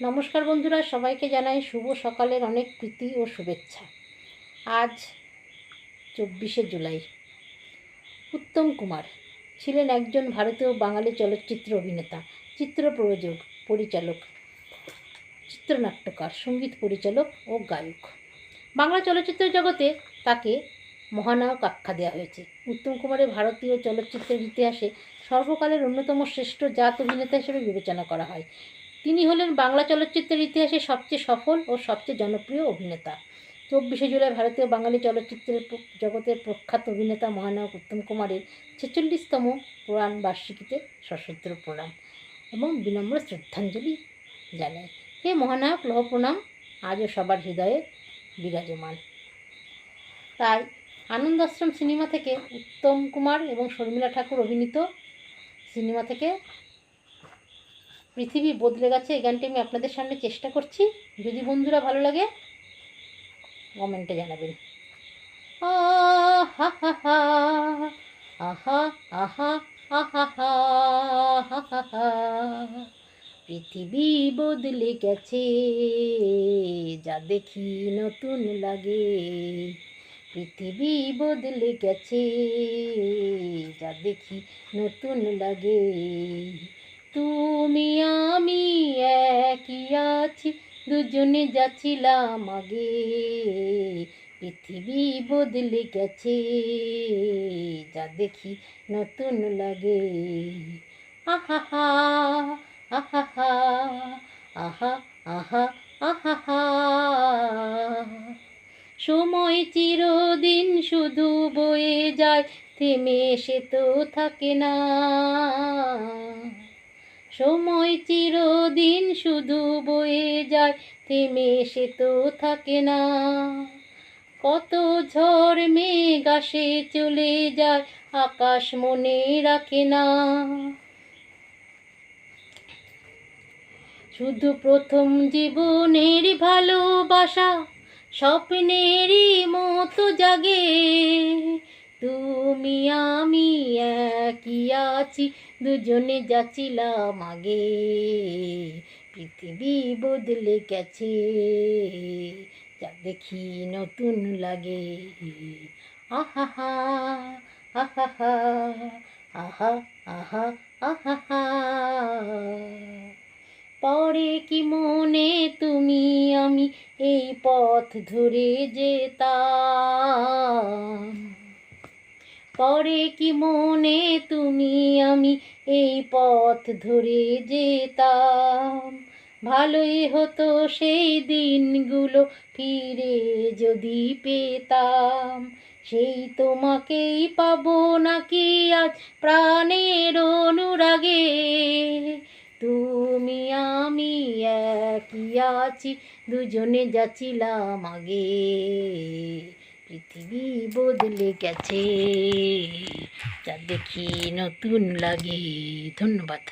নমস্কার বন্ধুরা, সবাইকে জানাই শুভ সকালের অনেক প্রীতি ও শুভেচ্ছা। আজ 24শে জুলাই। উত্তম কুমার ছিলেন একজন ভারতীয় বাঙালি চলচ্চিত্র অভিনেতা, চিত্র প্রযোজক, পরিচালক, চিত্রনাট্যকার, সঙ্গীত পরিচালক ও গায়ক। বাংলা চলচ্চিত্র জগতে তাকে মহানায়ক আখ্যা দেওয়া হয়েছে। উত্তম কুমারের ভারতীয় চলচ্চিত্রের ইতিহাসে সর্বকালের অন্যতম শ্রেষ্ঠ জাত অভিনেতা হিসেবে বিবেচনা করা হয়। তিনি হলেন বাংলা চলচ্চিত্রের ইতিহাসে সবচেয়ে সফল ও সবচেয়ে জনপ্রিয় অভিনেতা। 24শে জুলাই ভারতীয় বাঙালি চলচ্চিত্রের জগতের প্রখ্যাত অভিনেতা মহানায়ক উত্তম কুমারের 46তম প্রয়াণ বার্ষিকীতে সশ্রদ্ধ প্রণাম এবং বিনম্র শ্রদ্ধাঞ্জলি জানাই। হে মহানায়ক, লৌহ প্রণাম আজও সবার হৃদয়ে বিরাজমান। তাই আনন্দ আশ্রম সিনেমা থেকে উত্তম কুমার এবং শর্মিলা ঠাকুর অভিনীত সিনেমা থেকে পৃথিবী বদলে গেছে এই গানটি আমি আপনাদের সামনে চেষ্টা করছি। যদি বন্ধুরা ভালো লাগে কমেন্টে জানাবেন। আহা হা হা আহা আহা আহা হা হা, পৃথিবী বদলে গেছে, যা দেখি নতুন লাগে। পৃথিবী বদলে গেছে, যা দেখি নতুন লাগে। তুমি আমি একই আছি, দুজনে যাচ্ছিলাম আগে। পৃথিবী বদলে গেছে, যা দেখি নতুন লাগে। আহা হা আহা হা আহা আহা আহা হা, সময় চিরদিন শুধু বয়ে যায়, থেমে সে তো থাকে না। সময় চিরদিন শুধু বয়ে যায়, থেমে সে তো থাকে না। কত ঝড় মেঘ আসে চলে যায়, আকাশ মনে রাখে না। শুধু প্রথম জীবনের ভালোবাসা স্বপ্নেরই মতো জাগে। তুমি আমি একই আছি, দুজনে যাচ্ছিলাম আগে। পৃথিবী বদলে গেছে, যা দেখি নতুন লাগে। আহা হা আহা হা আহা আহা আহা হা, পরে কি মনে তুমি আমি এই পথ ধরে যেতাম। পরে কি মনে তুমি আমি এই পথ ধরে যেতাম। ভালোই হতো সেই দিনগুলো ফিরে যদি পেতাম। সেই তোমাকেই পাবো নাকি আজ প্রাণের অনুরাগে। তুমি আমি একই আছি, দুজনে যাচ্ছিলাম আগে। পৃথিবী বদলে গেছে, যা দেখি নতুন লাগে। ধন্যবাদ।